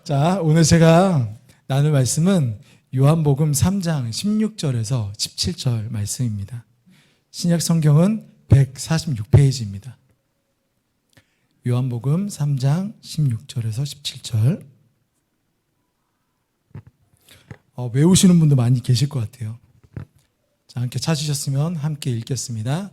자, 오늘 제가 나눌 말씀은 요한복음 3장 16절에서 17절 말씀입니다. 신약 성경은 146페이지입니다. 요한복음 3장 16절에서 17절. 외우시는 분도 많이 계실 것 같아요. 자, 함께 찾으셨으면 함께 읽겠습니다.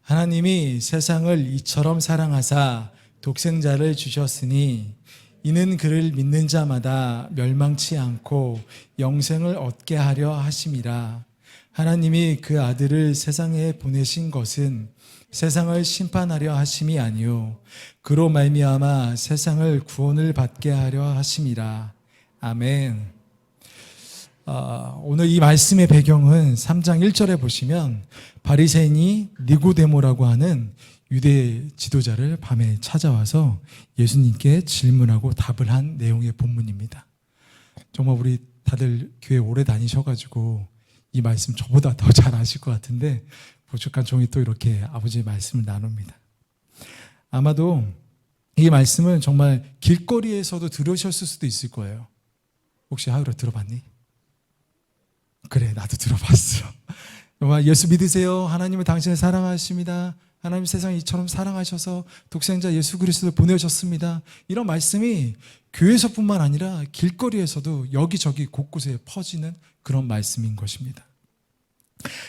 하나님이 세상을 이처럼 사랑하사 독생자를 주셨으니 이는 그를 믿는 자마다 멸망치 않고 영생을 얻게 하려 하심이라. 하나님이 그 아들을 세상에 보내신 것은 세상을 심판하려 하심이 아니요 그로 말미암아 세상을 구원을 받게 하려 하심이라. 아멘. 오늘 이 말씀의 배경은 3장 1절에 보시면 바리새인이 니고데모라고 하는 유대 지도자를 밤에 찾아와서 예수님께 질문하고 답을 한 내용의 본문입니다. 정말 우리 다들 교회 오래 다니셔가지고 이 말씀 저보다 더 잘 아실 것 같은데 부족한 종이 또 이렇게 아버지의 말씀을 나눕니다. 아마도 이 말씀은 정말 길거리에서도 들으셨을 수도 있을 거예요. 혹시 하울아 들어봤니? 그래, 나도 들어봤어. 정말 예수 믿으세요. 하나님은 당신을 사랑하십니다. 하나님 세상을 이처럼 사랑하셔서 독생자 예수 그리스도를 보내셨습니다. 이런 말씀이 교회에서뿐만 아니라 길거리에서도 여기저기 곳곳에 퍼지는 그런 말씀인 것입니다.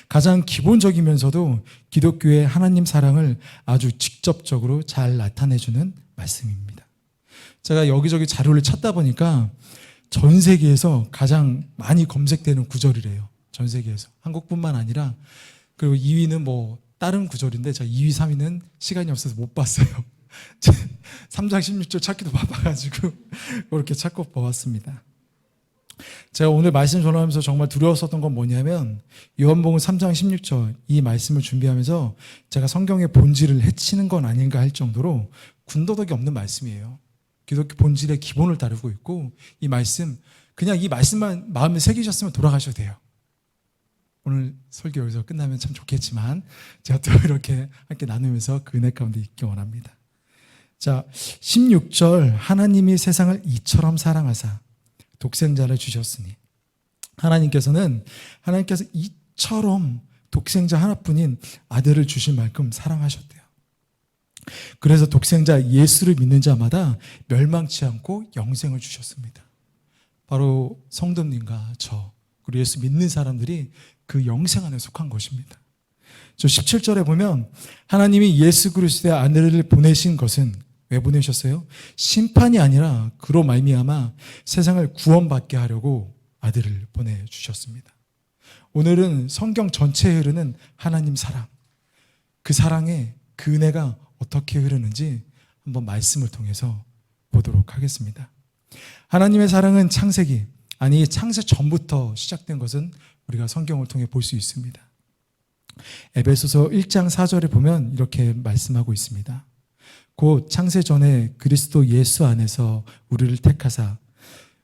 가장 기본적이면서도 기독교의 하나님 사랑을 아주 직접적으로 잘 나타내주는 말씀입니다. 제가 여기저기 자료를 찾다 보니까 전 세계에서 가장 많이 검색되는 구절이래요. 전 세계에서. 한국뿐만 아니라. 그리고 2위는 뭐 다른 구절인데 제가 2위, 3위는 시간이 없어서 못 봤어요. 3장 16절 찾기도 바빠가지고 그렇게 찾고 보았습니다. 제가 오늘 말씀 전하면서 정말 두려웠었던 건 뭐냐면 요한복음 3장 16절 이 말씀을 준비하면서 제가 성경의 본질을 해치는 건 아닌가 할 정도로 군더더기 없는 말씀이에요. 기독교 본질의 기본을 다루고 있고 이 말씀, 그냥 이 말씀만 마음에 새기셨으면 돌아가셔도 돼요. 오늘 설교 여기서 끝나면 참 좋겠지만 제가 또 이렇게 함께 나누면서 그 은혜 가운데 있기 원합니다. 자, 16절 하나님이 세상을 이처럼 사랑하사 독생자를 주셨으니 하나님께서 이처럼 독생자 하나뿐인 아들을 주실 만큼 사랑하셨대요. 그래서 독생자 예수를 믿는 자마다 멸망치 않고 영생을 주셨습니다. 바로 성도님과 저 그리고 예수 믿는 사람들이 그 영생 안에 속한 것입니다. 저 17절에 보면 하나님이 예수 그리스도의 아들을 보내신 것은 왜 보내셨어요? 심판이 아니라 그로 말미암아 세상을 구원받게 하려고 아들을 보내주셨습니다. 오늘은 성경 전체에 흐르는 하나님 사랑, 그 사랑의 그 은혜가 어떻게 흐르는지 한번 말씀을 통해서 보도록 하겠습니다. 하나님의 사랑은 창세 전부터 시작된 것은 우리가 성경을 통해 볼 수 있습니다. 에베소서 1장 4절에 보면 이렇게 말씀하고 있습니다. 곧 창세 전에 그리스도 예수 안에서 우리를 택하사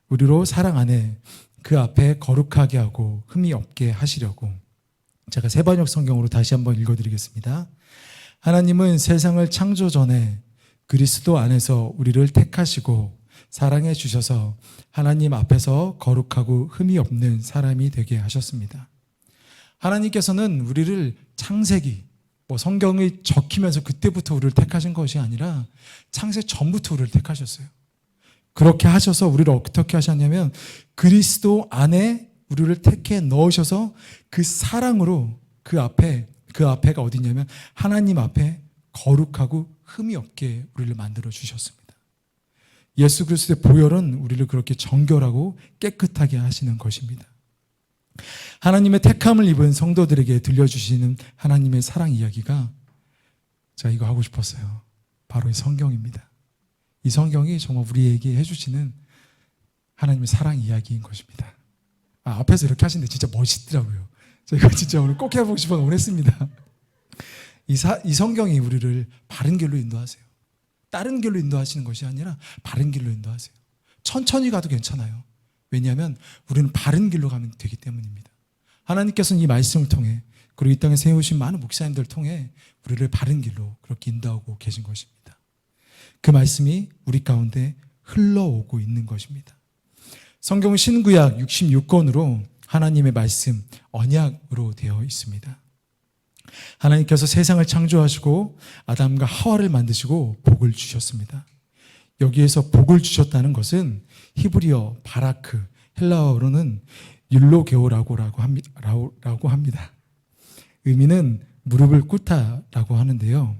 우리로 사랑 안에 그 앞에 거룩하게 하고 흠이 없게 하시려고. 제가 새번역 성경으로 다시 한번 읽어드리겠습니다. 하나님은 세상을 창조 전에 그리스도 안에서 우리를 택하시고 사랑해 주셔서 하나님 앞에서 거룩하고 흠이 없는 사람이 되게 하셨습니다. 하나님께서는 우리를 창세기, 성경이 적히면서 그때부터 우리를 택하신 것이 아니라 창세 전부터 우리를 택하셨어요. 그렇게 하셔서 우리를 어떻게 하셨냐면 그리스도 안에 우리를 택해 넣으셔서 그 사랑으로 그 앞에가 어디냐면 하나님 앞에 거룩하고 흠이 없게 우리를 만들어 주셨습니다. 예수 그리스도의 보혈은 우리를 그렇게 정결하고 깨끗하게 하시는 것입니다. 하나님의 택함을 입은 성도들에게 들려주시는 하나님의 사랑 이야기가 제가 이거 하고 싶었어요. 바로 이 성경입니다. 이 성경이 정말 우리에게 해주시는 하나님의 사랑 이야기인 것입니다. 앞에서 이렇게 하시는데 진짜 멋있더라고요. 제가 진짜 오늘 꼭 해보고 싶어서 원했습니다. 이 성경이 우리를 바른 길로 인도하세요. 다른 길로 인도하시는 것이 아니라 바른 길로 인도하세요. 천천히 가도 괜찮아요. 왜냐하면 우리는 바른 길로 가면 되기 때문입니다. 하나님께서는 이 말씀을 통해 그리고 이 땅에 세우신 많은 목사님들을 통해 우리를 바른 길로 그렇게 인도하고 계신 것입니다. 그 말씀이 우리 가운데 흘러오고 있는 것입니다. 성경은 신구약 66권으로 하나님의 말씀, 언약으로 되어 있습니다. 하나님께서 세상을 창조하시고 아담과 하와를 만드시고 복을 주셨습니다. 여기에서 복을 주셨다는 것은 히브리어 바라크, 헬라어로는 율로게오라고 합니다. 의미는 무릎을 꿇다라고 하는데요.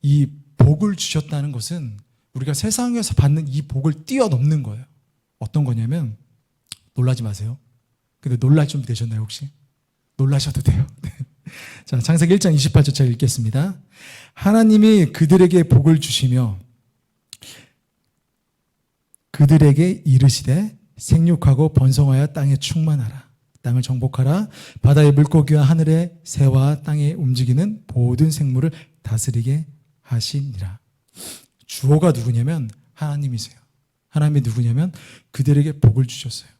이 복을 주셨다는 것은 우리가 세상에서 받는 이 복을 뛰어넘는 거예요. 어떤 거냐면, 놀라지 마세요. 근데 놀랄 준비 되셨나요, 혹시? 놀라셔도 돼요. 네. 자, 창세기 1장 28절 제가 읽겠습니다. 하나님이 그들에게 복을 주시며 그들에게 이르시되 생육하고 번성하여 땅에 충만하라. 땅을 정복하라. 바다의 물고기와 하늘의 새와 땅에 움직이는 모든 생물을 다스리게 하시니라. 주어가 누구냐면 하나님이세요. 하나님이 누구냐면 그들에게 복을 주셨어요.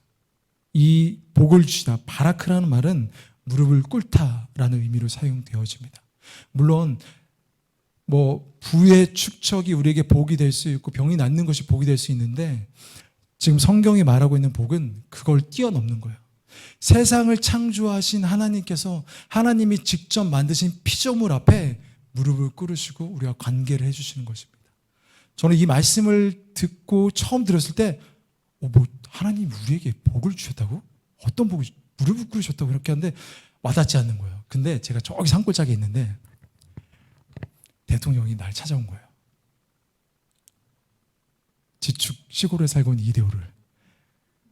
이 복을 주시다, 바라크라는 말은 무릎을 꿇다라는 의미로 사용되어집니다. 물론 부의 축척이 우리에게 복이 될 수 있고 병이 낫는 것이 복이 될 수 있는데, 지금 성경이 말하고 있는 복은 그걸 뛰어넘는 거예요. 세상을 창조하신 하나님께서 하나님이 직접 만드신 피조물 앞에 무릎을 꿇으시고 우리와 관계를 해주시는 것입니다. 저는 이 말씀을 듣고 처음 들었을 때 하나님이 우리에게 복을 주셨다고? 어떤 복을, 무릎을 꿇으셨다고 이렇게 하는데 와닿지 않는 거예요. 근데 제가 저기 산골짜기에 있는데 대통령이 날 찾아온 거예요. 지축 시골에 살고 있는 이대호를.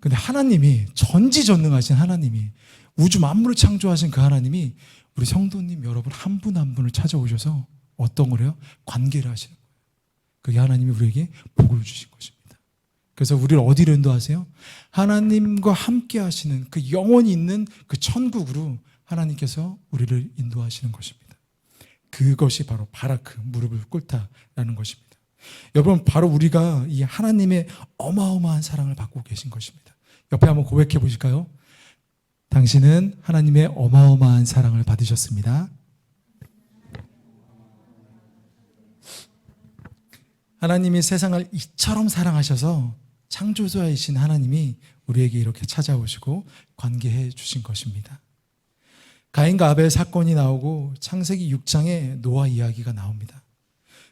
근데 하나님이, 전지전능하신 하나님이, 우주 만물을 창조하신 그 하나님이 우리 성도님 여러분 한 분 한 분을 찾아오셔서 어떤 거래요? 관계를 하시는 거예요. 그게 하나님이 우리에게 복을 주신 것입니다. 그래서 우리를 어디로 인도하세요? 하나님과 함께 하시는 그 영원히 있는 그 천국으로 하나님께서 우리를 인도하시는 것입니다. 그것이 바로 바라크, 무릎을 꿇다라는 것입니다. 여러분, 바로 우리가 이 하나님의 어마어마한 사랑을 받고 계신 것입니다. 옆에 한번 고백해 보실까요? 당신은 하나님의 어마어마한 사랑을 받으셨습니다. 하나님이 세상을 이처럼 사랑하셔서 창조자이신 하나님이 우리에게 이렇게 찾아오시고 관계해 주신 것입니다. 가인과 아벨 사건이 나오고 창세기 6장에 노아 이야기가 나옵니다.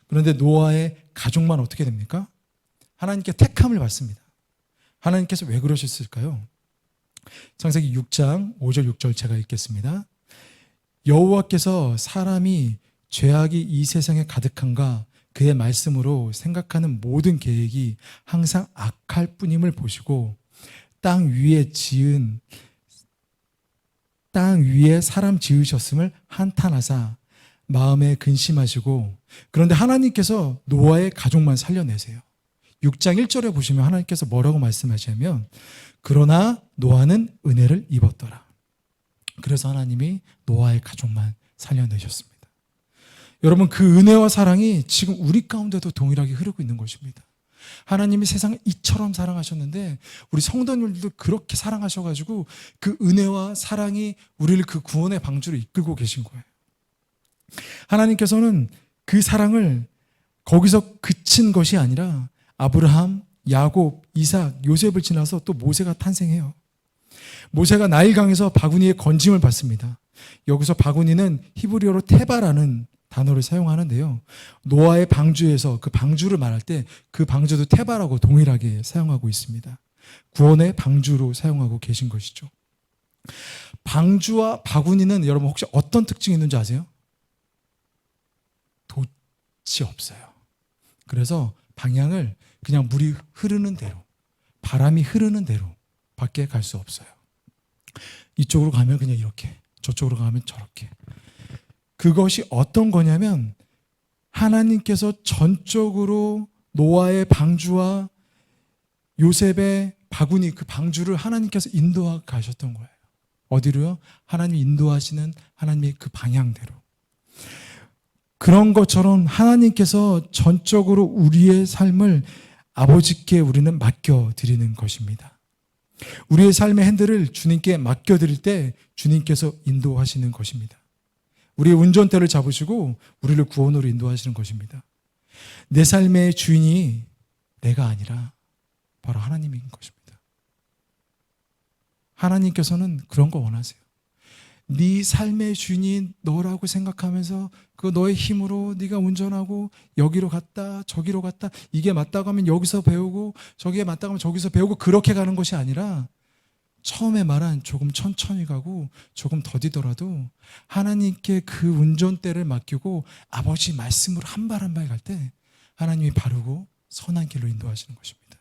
그런데 노아의 가족만 어떻게 됩니까? 하나님께 택함을 받습니다. 하나님께서 왜 그러셨을까요? 창세기 6장 5절 6절 제가 읽겠습니다. 여호와께서 사람이 죄악이 이 세상에 가득한가 그의 말씀으로 생각하는 모든 계획이 항상 악할 뿐임을 보시고 땅 위에 사람 지으셨음을 한탄하사 마음에 근심하시고, 그런데 하나님께서 노아의 가족만 살려내세요. 6장 1절에 보시면 하나님께서 뭐라고 말씀하시냐면 그러나 노아는 은혜를 입었더라. 그래서 하나님이 노아의 가족만 살려내셨습니다. 여러분, 그 은혜와 사랑이 지금 우리 가운데도 동일하게 흐르고 있는 것입니다. 하나님이 세상을 이처럼 사랑하셨는데 우리 성도님들도 그렇게 사랑하셔가지고 그 은혜와 사랑이 우리를 그 구원의 방주로 이끌고 계신 거예요. 하나님께서는 그 사랑을 거기서 그친 것이 아니라 아브라함, 야곱, 이삭, 요셉을 지나서 또 모세가 탄생해요. 모세가 나일강에서 바구니의 건짐을 받습니다. 여기서 바구니는 히브리어로 테바라는 단어를 사용하는데요. 노아의 방주에서 그 방주를 말할 때 그 방주도 테바라고 동일하게 사용하고 있습니다. 구원의 방주로 사용하고 계신 것이죠. 방주와 바구니는 여러분 혹시 어떤 특징이 있는지 아세요? 돛이 없어요. 그래서 방향을 그냥 물이 흐르는 대로, 바람이 흐르는 대로 밖에 갈 수 없어요. 이쪽으로 가면 그냥 이렇게, 저쪽으로 가면 저렇게. 그것이 어떤 거냐면 하나님께서 전적으로 노아의 방주와 요셉의 바구니, 그 방주를 하나님께서 인도하 가셨던 거예요. 어디로요? 하나님이 인도하시는 하나님의 그 방향대로. 그런 것처럼 하나님께서 전적으로 우리의 삶을 아버지께 우리는 맡겨드리는 것입니다. 우리의 삶의 핸들을 주님께 맡겨드릴 때 주님께서 인도하시는 것입니다. 우리의 운전대를 잡으시고 우리를 구원으로 인도하시는 것입니다. 내 삶의 주인이 내가 아니라 바로 하나님인 것입니다. 하나님께서는 그런 거 원하세요. 네 삶의 주인이 너라고 생각하면서 그 너의 힘으로 네가 운전하고 여기로 갔다 저기로 갔다, 이게 맞다고 하면 여기서 배우고 저기에 맞다고 하면 저기서 배우고, 그렇게 가는 것이 아니라 처음에 말한 조금 천천히 가고 조금 더디더라도 하나님께 그 운전대를 맡기고 아버지 말씀으로 한 발 한 발 갈 때 하나님이 바르고 선한 길로 인도하시는 것입니다.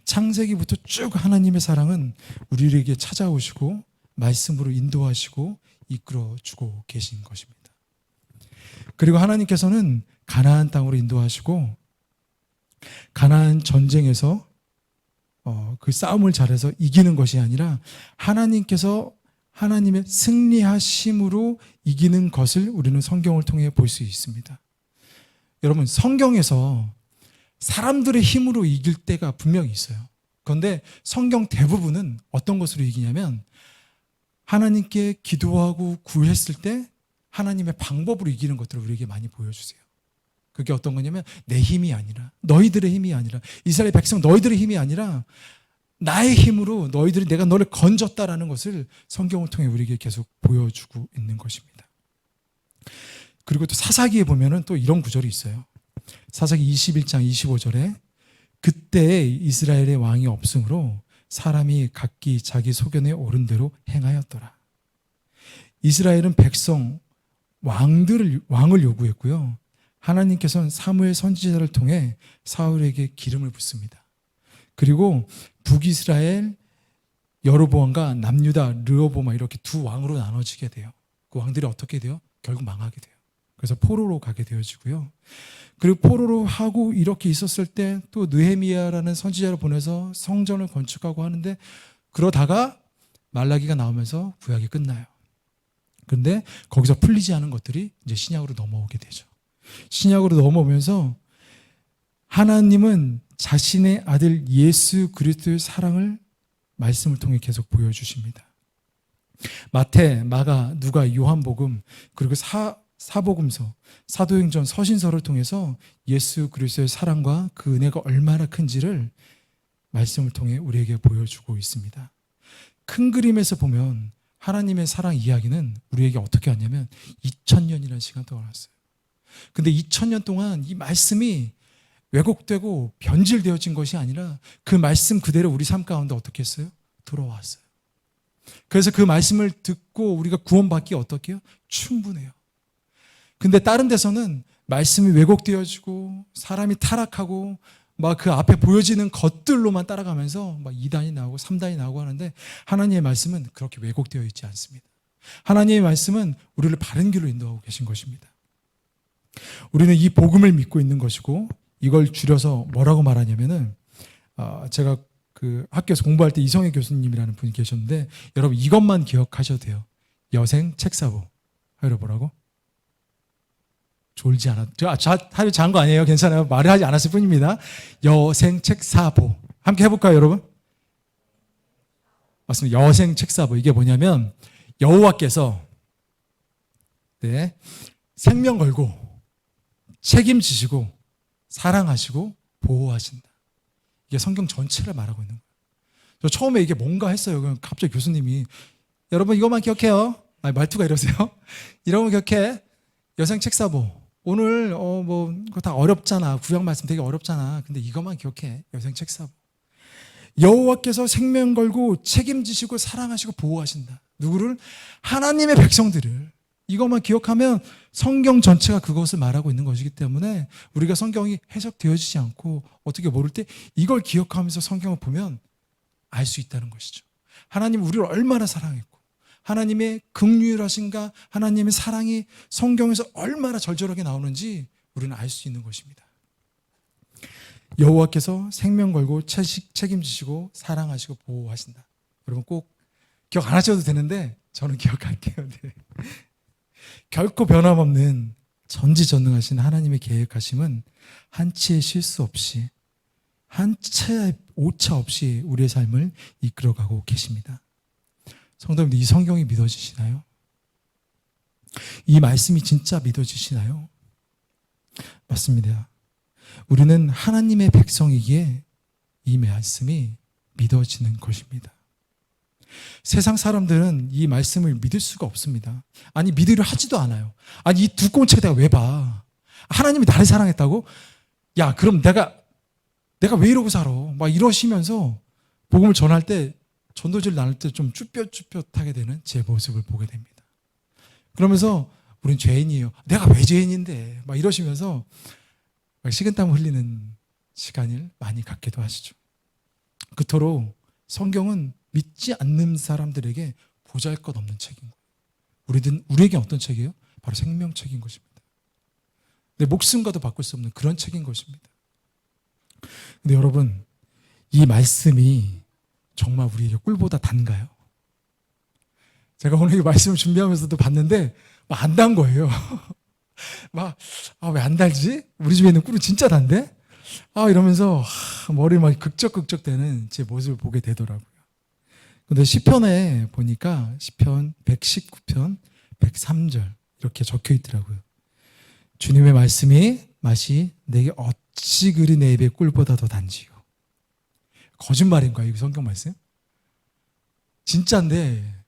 창세기부터 쭉 하나님의 사랑은 우리에게 찾아오시고 말씀으로 인도하시고 이끌어주고 계신 것입니다. 그리고 하나님께서는 가나안 땅으로 인도하시고 가나안 전쟁에서 그 싸움을 잘해서 이기는 것이 아니라 하나님께서 하나님의 승리하심으로 이기는 것을 우리는 성경을 통해 볼 수 있습니다. 여러분, 성경에서 사람들의 힘으로 이길 때가 분명히 있어요. 그런데 성경 대부분은 어떤 것으로 이기냐면 하나님께 기도하고 구했을 때 하나님의 방법으로 이기는 것들을 우리에게 많이 보여주세요. 그게 어떤 거냐면 내 힘이 아니라, 너희들의 힘이 아니라, 이스라엘 백성 너희들의 힘이 아니라 나의 힘으로 내가 너를 건졌다라는 것을 성경을 통해 우리에게 계속 보여주고 있는 것입니다. 그리고 또 사사기에 보면은 또 이런 구절이 있어요. 사사기 21장 25절에 그때 이스라엘의 왕이 없으므로 사람이 각기 자기 소견에 오른 대로 행하였더라. 이스라엘은 백성 왕을 요구했고요. 하나님께서는 사무엘 선지자를 통해 사울에게 기름을 붓습니다. 그리고 북이스라엘 여로보암과 남유다 르호보암 이렇게 두 왕으로 나눠지게 돼요. 그 왕들이 어떻게 돼요? 결국 망하게 돼요. 그래서 포로로 가게 되어지고요. 그리고 포로로 하고 이렇게 있었을 때 또 느헤미야라는 선지자를 보내서 성전을 건축하고 하는데, 그러다가 말라기가 나오면서 구약이 끝나요. 그런데 거기서 풀리지 않은 것들이 이제 신약으로 넘어오게 되죠. 신약으로 넘어오면서 하나님은 자신의 아들 예수 그리스도의 사랑을 말씀을 통해 계속 보여주십니다. 마태, 마가, 누가, 요한복음, 그리고 사복음서, 사도행전, 서신서를 통해서 예수 그리스도의 사랑과 그 은혜가 얼마나 큰지를 말씀을 통해 우리에게 보여주고 있습니다. 큰 그림에서 보면 하나님의 사랑 이야기는 우리에게 어떻게 왔냐면 2000년이라는 시간 동안 왔어요. 근데 2000년 동안 이 말씀이 왜곡되고 변질되어진 것이 아니라 그 말씀 그대로 우리 삶 가운데 어떻게 했어요? 들어왔어요. 그래서 그 말씀을 듣고 우리가 구원받기 어떻게 해요? 충분해요. 근데 다른 데서는 말씀이 왜곡되어지고 사람이 타락하고 막 그 앞에 보여지는 것들로만 따라가면서 막 2단이 나오고 3단이 나오고 하는데, 하나님의 말씀은 그렇게 왜곡되어 있지 않습니다. 하나님의 말씀은 우리를 바른 길로 인도하고 계신 것입니다. 우리는 이 복음을 믿고 있는 것이고, 이걸 줄여서 뭐라고 말하냐면은 제가 그 학교에서 공부할 때 이성애 교수님이라는 분이 계셨는데, 여러분 이것만 기억하셔도 돼요. 여생 책사보. 하여 뭐라고? 졸지 않았. 하루 잔 거 아니에요. 괜찮아요. 말을 하지 않았을 뿐입니다. 여생 책사보. 함께 해볼까요, 여러분? 맞습니다. 여생 책사보. 이게 뭐냐면 여호와께서 생명 걸고 책임지시고 사랑하시고 보호하신다. 이게 성경 전체를 말하고 있는 거예요. 저 처음에 이게 뭔가 했어요. 그럼 갑자기 교수님이 여러분 이것만 기억해요. 말투가 이러세요. 이런 거 기억해. 여생 책사보. 오늘 그거 다 어렵잖아. 구약 말씀 되게 어렵잖아. 근데 이것만 기억해. 여생 책사보. 여호와께서 생명 걸고 책임지시고 사랑하시고 보호하신다. 누구를? 하나님의 백성들을. 이것만 기억하면 성경 전체가 그것을 말하고 있는 것이기 때문에 우리가 성경이 해석되어지지 않고 어떻게 모를 때 이걸 기억하면서 성경을 보면 알 수 있다는 것이죠. 하나님 우리를 얼마나 사랑했고 하나님의 긍휼하신가, 하나님의 사랑이 성경에서 얼마나 절절하게 나오는지 우리는 알 수 있는 것입니다. 여호와께서 생명 걸고 책임지시고 사랑하시고 보호하신다. 여러분 꼭 기억 안 하셔도 되는데 저는 기억할게요. 네. 결코 변함없는 전지전능하신 하나님의 계획하심은 한치의 실수 없이, 한치의 오차 없이 우리의 삶을 이끌어가고 계십니다. 성도님들, 이 성경이 믿어지시나요? 이 말씀이 진짜 믿어지시나요? 맞습니다. 우리는 하나님의 백성이기에 이 말씀이 믿어지는 것입니다. 세상 사람들은 이 말씀을 믿을 수가 없습니다. 아니, 믿으려 하지도 않아요. 아니, 이 두꺼운 책 내가 왜 봐? 하나님이 나를 사랑했다고? 야, 그럼 내가 왜 이러고 살아? 막 이러시면서 복음을 전할 때, 전도지를 나눌 때 좀 쭈뼛쭈뼛하게 되는 제 모습을 보게 됩니다. 그러면서 우린 죄인이에요. 내가 왜 죄인인데? 막 이러시면서 막 식은땀 흘리는 시간을 많이 갖기도 하시죠. 그토록 성경은 믿지 않는 사람들에게 보잘것없는 책인 거예요. 우리에게 어떤 책이에요? 바로 생명책인 것입니다. 내 목숨과도 바꿀 수 없는 그런 책인 것입니다. 근데 여러분, 이 말씀이 정말 우리에게 꿀보다 단가요? 제가 오늘 이 말씀을 준비하면서도 봤는데 안 단 거예요. 왜 안 달지? 우리 집에 있는 꿀은 진짜 단데? 이러면서 머리를 막 극적극적 되는 제 모습을 보게 되더라고요. 근데 시편에 보니까 시편 119편 103절 이렇게 적혀 있더라고요. 주님의 말씀이 맛이 내게 어찌 그리 내 입의 꿀보다 더 단지요. 거짓말인가요? 이 성경 말씀? 진짜인데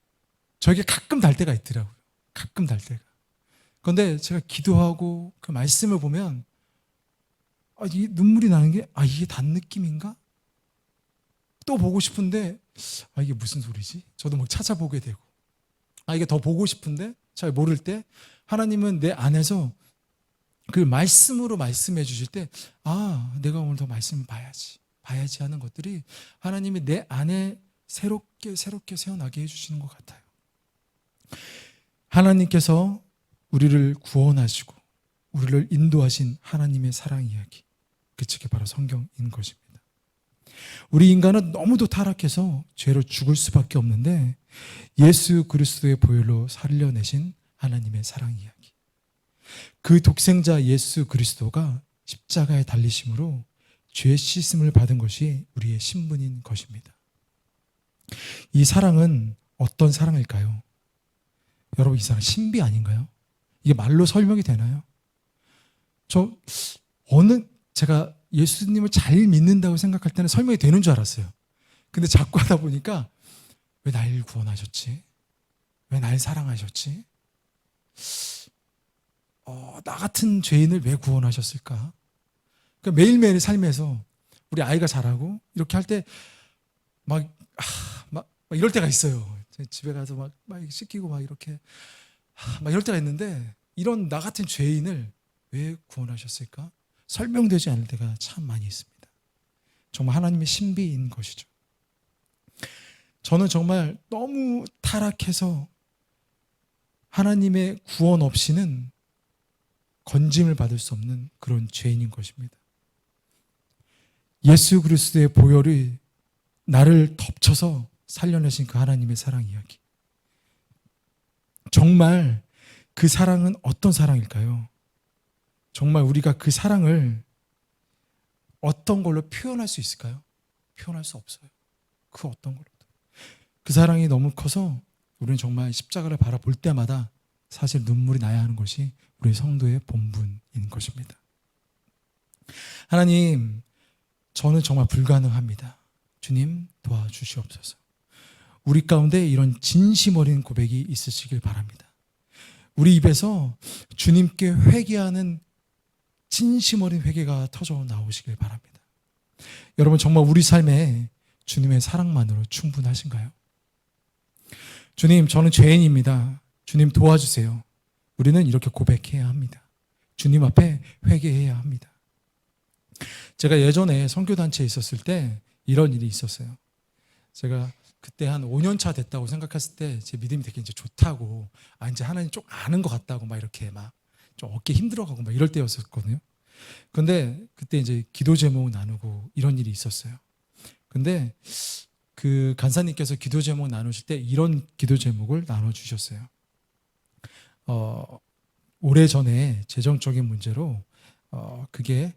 저에게 가끔 달 때가 있더라고요. 가끔 달 때가. 그런데 제가 기도하고 그 말씀을 보면 이 눈물이 나는 게 이게 단 느낌인가? 또 보고 싶은데 이게 무슨 소리지? 저도 막 찾아보게 되고 이게 더 보고 싶은데 잘 모를 때 하나님은 내 안에서 그 말씀으로 말씀해 주실 때 내가 오늘 더 말씀을 봐야지 하는 것들이 하나님이 내 안에 새롭게 세워나게 해주시는 것 같아요. 하나님께서 우리를 구원하시고 우리를 인도하신 하나님의 사랑 이야기, 그 책이 바로 성경인 것입니다. 우리 인간은 너무도 타락해서 죄로 죽을 수밖에 없는데 예수 그리스도의 보혈로 살려내신 하나님의 사랑 이야기, 그 독생자 예수 그리스도가 십자가에 달리심으로 죄 씻음을 받은 것이 우리의 신분인 것입니다. 이 사랑은 어떤 사랑일까요? 여러분, 이 사랑 신비 아닌가요? 이게 말로 설명이 되나요? 제가 예수님을 잘 믿는다고 생각할 때는 설명이 되는 줄 알았어요. 근데 자꾸 하다 보니까 왜 날 구원하셨지? 왜 날 사랑하셨지? 나 같은 죄인을 왜 구원하셨을까? 그러니까 매일매일 삶에서 우리 아이가 자라고 이렇게 할 때 막 이럴 때가 있어요. 집에 가서 막 씻기고 막 이렇게 막 이럴 때가 있는데, 이런 나 같은 죄인을 왜 구원하셨을까? 설명되지 않을 때가 참 많이 있습니다. 정말 하나님의 신비인 것이죠. 저는 정말 너무 타락해서 하나님의 구원 없이는 건짐을 받을 수 없는 그런 죄인인 것입니다. 예수 그리스도의 보혈이 나를 덮쳐서 살려내신 그 하나님의 사랑 이야기. 정말 그 사랑은 어떤 사랑일까요? 정말 우리가 그 사랑을 어떤 걸로 표현할 수 있을까요? 표현할 수 없어요. 그 어떤 걸로도. 그 사랑이 너무 커서 우리는 정말 십자가를 바라볼 때마다 사실 눈물이 나야 하는 것이 우리 성도의 본분인 것입니다. 하나님, 저는 정말 불가능합니다. 주님, 도와주시옵소서. 우리 가운데 이런 진심 어린 고백이 있으시길 바랍니다. 우리 입에서 주님께 회개하는 진심 어린 회개가 터져 나오시길 바랍니다. 여러분, 정말 우리 삶에 주님의 사랑만으로 충분하신가요? 주님, 저는 죄인입니다. 주님, 도와주세요. 우리는 이렇게 고백해야 합니다. 주님 앞에 회개해야 합니다. 제가 예전에 선교단체에 있었을 때 이런 일이 있었어요. 제가 그때 한 5년 차 됐다고 생각했을 때 제 믿음이 되게 이제 좋다고, 이제 하나님 좀 아는 것 같다고 막 이렇게 막 좀 어깨 힘들어가고 막 이럴 때였었거든요. 근데 그때 이제 기도 제목 나누고 이런 일이 있었어요. 근데 그 간사님께서 기도 제목 나누실 때 이런 기도 제목을 나눠주셨어요. 오래전에 재정적인 문제로 그게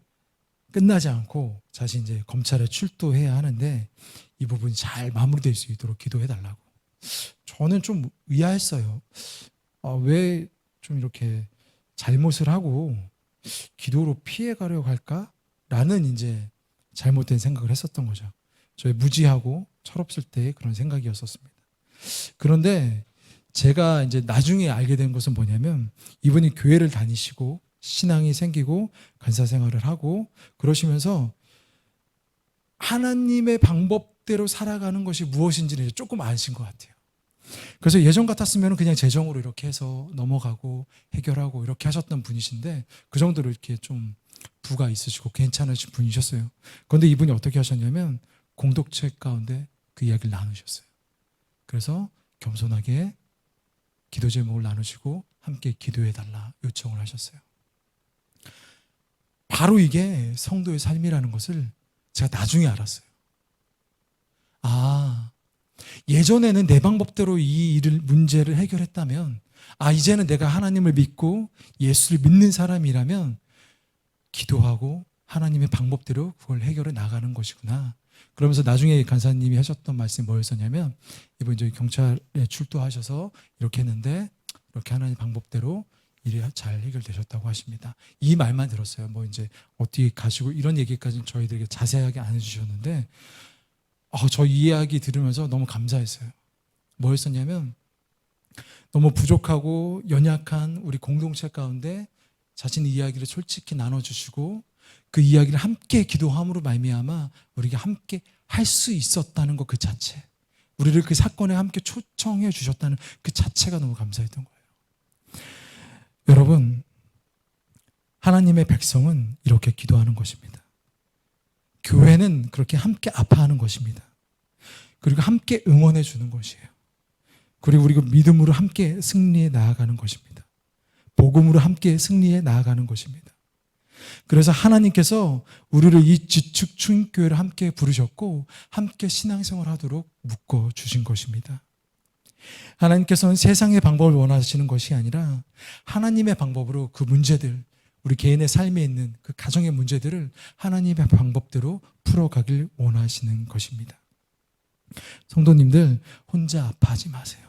끝나지 않고 다시 이제 검찰에 출두해야 하는데 이 부분이 잘 마무리될 수 있도록 기도해 달라고. 저는 좀 의아했어요. 왜 좀 이렇게 잘못을 하고 기도로 피해 가려고 할까? 라는 이제 잘못된 생각을 했었던 거죠. 저의 무지하고 철없을 때의 그런 생각이었었습니다. 그런데 제가 이제 나중에 알게 된 것은 뭐냐면 이분이 교회를 다니시고 신앙이 생기고 간사 생활을 하고 그러시면서 하나님의 방법대로 살아가는 것이 무엇인지를 조금 아신 것 같아요. 그래서 예전 같았으면 그냥 재정으로 이렇게 해서 넘어가고 해결하고 이렇게 하셨던 분이신데 그 정도로 이렇게 좀 부가 있으시고 괜찮으신 분이셨어요. 그런데 이분이 어떻게 하셨냐면 공동체 가운데 그 이야기를 나누셨어요. 그래서 겸손하게 기도 제목을 나누시고 함께 기도해달라 요청을 하셨어요. 바로 이게 성도의 삶이라는 것을 제가 나중에 알았어요. 예전에는 내 방법대로 이 문제를 해결했다면 이제는 내가 하나님을 믿고 예수를 믿는 사람이라면 기도하고 하나님의 방법대로 그걸 해결해 나가는 것이구나. 그러면서 나중에 간사님이 하셨던 말씀이 뭐였었냐면 이번 저희 경찰에 출두하셔서 이렇게 했는데 이렇게 하나님 방법대로 일이 잘 해결되셨다고 하십니다. 이 말만 들었어요. 뭐 이제 어떻게 가시고 이런 얘기까지는 저희들에게 자세하게 안 해주셨는데 저 이 이야기 들으면서 너무 감사했어요. 뭐였었냐면 너무 부족하고 연약한 우리 공동체 가운데 자신의 이야기를 솔직히 나눠주시고 그 이야기를 함께 기도함으로 말미암아 우리가 함께 할 수 있었다는 것 그 자체, 우리를 그 사건에 함께 초청해 주셨다는 그 자체가 너무 감사했던 거예요. 여러분, 하나님의 백성은 이렇게 기도하는 것입니다. 교회는 그렇게 함께 아파하는 것입니다. 그리고 함께 응원해 주는 것이에요. 그리고 우리가 믿음으로 함께 승리해 나아가는 것입니다. 복음으로 함께 승리해 나아가는 것입니다. 그래서 하나님께서 우리를 이 지축 충교회를 함께 부르셨고 함께 신앙생활 하도록 묶어주신 것입니다. 하나님께서는 세상의 방법을 원하시는 것이 아니라 하나님의 방법으로 그 문제들, 우리 개인의 삶에 있는 그 가정의 문제들을 하나님의 방법대로 풀어가길 원하시는 것입니다. 성도님들 혼자 아파하지 마세요.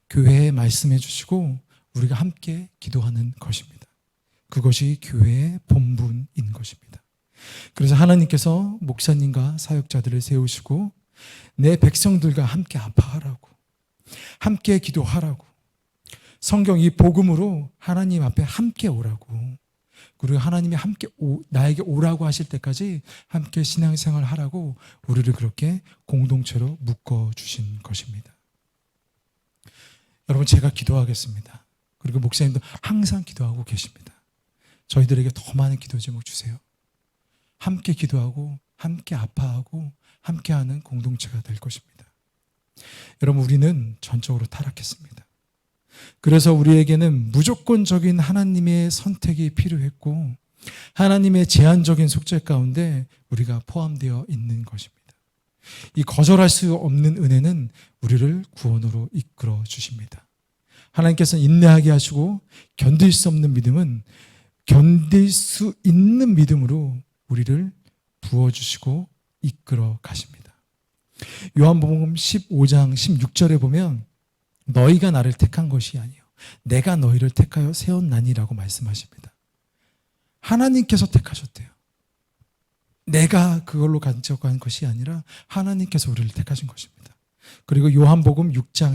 교회에 말씀해 주시고 우리가 함께 기도하는 것입니다. 그것이 교회의 본분인 것입니다. 그래서 하나님께서 목사님과 사역자들을 세우시고 내 백성들과 함께 아파하라고, 함께 기도하라고, 성경 이 복음으로 하나님 앞에 함께 오라고, 그리고 하나님이 함께 나에게 오라고 하실 때까지 함께 신앙생활 하라고 우리를 그렇게 공동체로 묶어주신 것입니다. 여러분, 제가 기도하겠습니다. 그리고 목사님도 항상 기도하고 계십니다. 저희들에게 더 많은 기도 제목 주세요. 함께 기도하고 함께 아파하고 함께하는 공동체가 될 것입니다. 여러분, 우리는 전적으로 타락했습니다. 그래서 우리에게는 무조건적인 하나님의 선택이 필요했고 하나님의 제한적인 속죄 가운데 우리가 포함되어 있는 것입니다. 이 거절할 수 없는 은혜는 우리를 구원으로 이끌어 주십니다. 하나님께서는 인내하게 하시고 견딜 수 없는 믿음은 견딜 수 있는 믿음으로 우리를 부어주시고 이끌어 가십니다. 요한복음 15장 16절에 보면 너희가 나를 택한 것이 아니요 내가 너희를 택하여 세웠나니라고 말씀하십니다. 하나님께서 택하셨대요. 내가 그걸로 간직한 것이 아니라 하나님께서 우리를 택하신 것입니다. 그리고 요한복음 6장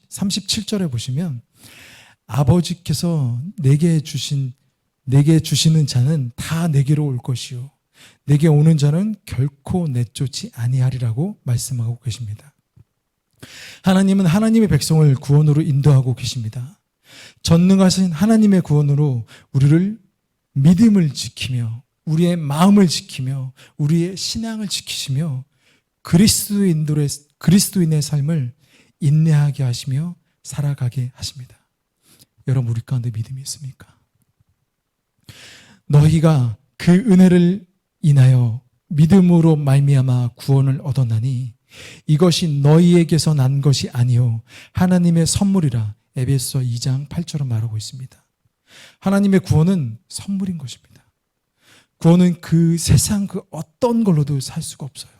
37절에 보시면 아버지께서 내게 주시는 자는 다 내게로 올 것이요 내게 오는 자는 결코 내쫓지 아니하리라고 말씀하고 계십니다. 하나님은 하나님의 백성을 구원으로 인도하고 계십니다. 전능하신 하나님의 구원으로 우리를 믿음을 지키며 우리의 마음을 지키며 우리의 신앙을 지키시며 그리스도인의 삶을 인내하게 하시며 살아가게 하십니다. 여러분, 우리 가운데 믿음이 있습니까? 너희가 그 은혜를 인하여 믿음으로 말미암아 구원을 얻었나니 이것이 너희에게서 난 것이 아니요 하나님의 선물이라 에베소 2장 8절로 말하고 있습니다. 하나님의 구원은 선물인 것입니다. 구원은 그 세상 그 어떤 걸로도 살 수가 없어요.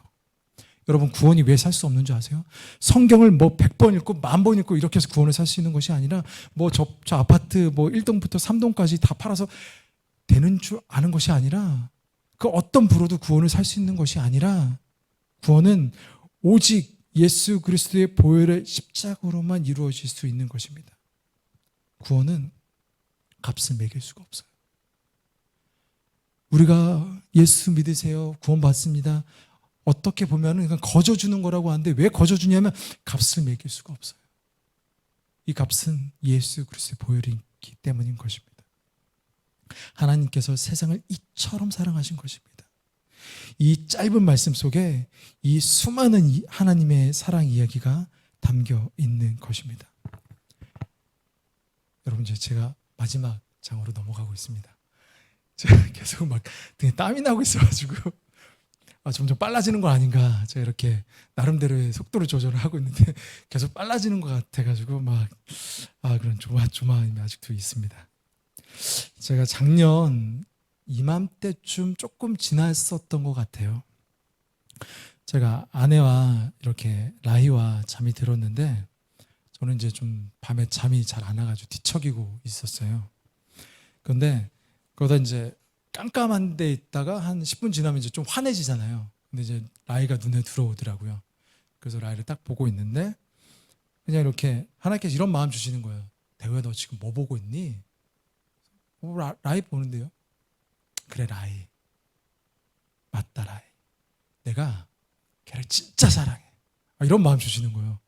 여러분, 구원이 왜 살 수 없는 줄 아세요? 성경을 100번 읽고 10,000번 읽고 이렇게 해서 구원을 살 수 있는 것이 아니라 저 아파트 1동부터 3동까지 다 팔아서 되는 줄 아는 것이 아니라 그 어떤 부로도 구원을 살 수 있는 것이 아니라 구원은 오직 예수 그리스도의 보혈의 십자가로만 이루어질 수 있는 것입니다. 구원은 값을 매길 수가 없어요. 우리가 예수 믿으세요, 구원 받습니다, 어떻게 보면 그냥 거저 주는 거라고 하는데 왜 거저 주냐면 값을 매길 수가 없어요. 이 값은 예수 그리스도의 보혈이기 때문인 것입니다. 하나님께서 세상을 이처럼 사랑하신 것입니다. 이 짧은 말씀 속에 이 수많은 하나님의 사랑 이야기가 담겨 있는 것입니다. 여러분, 이제 제가 마지막 장으로 넘어가고 있습니다. 제가 계속 막 등에 땀이 나고 있어가지고 점점 빨라지는 거 아닌가, 제가 이렇게 나름대로의 속도를 조절을 하고 있는데 계속 빨라지는 것 같아가지고 그런 조마조마함이 아직도 있습니다. 제가 작년 이맘때쯤 조금 지났었던 것 같아요. 제가 아내와 이렇게 라이와 잠이 들었는데 저는 이제 좀 밤에 잠이 잘 안 와가지고 뒤척이고 있었어요. 그런데 그러다 이제 깜깜한 데 있다가 한 10분 지나면 이제 좀 환해지잖아요. 근데 이제 라이가 눈에 들어오더라고요. 그래서 라이를 딱 보고 있는데 그냥 이렇게 하나님께서 이런 마음 주시는 거예요. 대호야, 너 지금 뭐 보고 있니? 라이 보는데요. 그래, 라이. 맞다, 라이. 내가 걔를 진짜 사랑해. 이런 마음 주시는 거예요.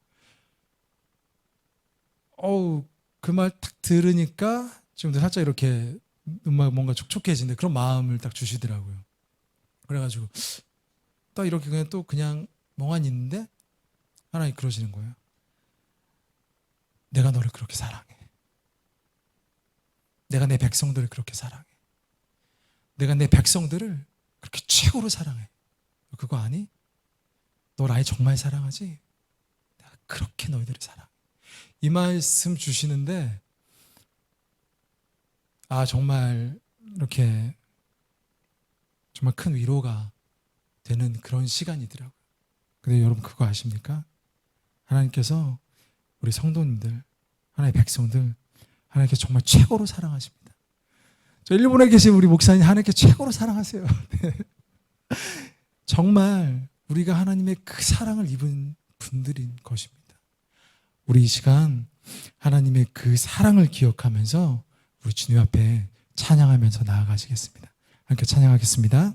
그 말 딱 들으니까 지금도 살짝 이렇게 뭔가 촉촉해지는데 그런 마음을 딱 주시더라고요. 그래가지고 딱 이렇게 그냥 멍하니 있는데 하나님 그러시는 거예요. 내가 너를 그렇게 사랑해. 내가 내 백성들을 그렇게 사랑해. 내가 내 백성들을 그렇게 최고로 사랑해. 그거 아니? 너 라이 정말 사랑하지? 내가 그렇게 너희들을 사랑해. 이 말씀 주시는데 정말 이렇게 정말 큰 위로가 되는 그런 시간이더라고요. 근데 여러분 그거 아십니까? 하나님께서 우리 성도님들, 하나님의 백성들 하나님께 정말 최고로 사랑하십니다. 저 일본에 계신 우리 목사님 하나님께 최고로 사랑하세요. 네. 정말 우리가 하나님의 그 사랑을 입은 분들인 것입니다. 우리 이 시간 하나님의 그 사랑을 기억하면서 우리 주님 앞에 찬양하면서 나아가시겠습니다. 함께 찬양하겠습니다.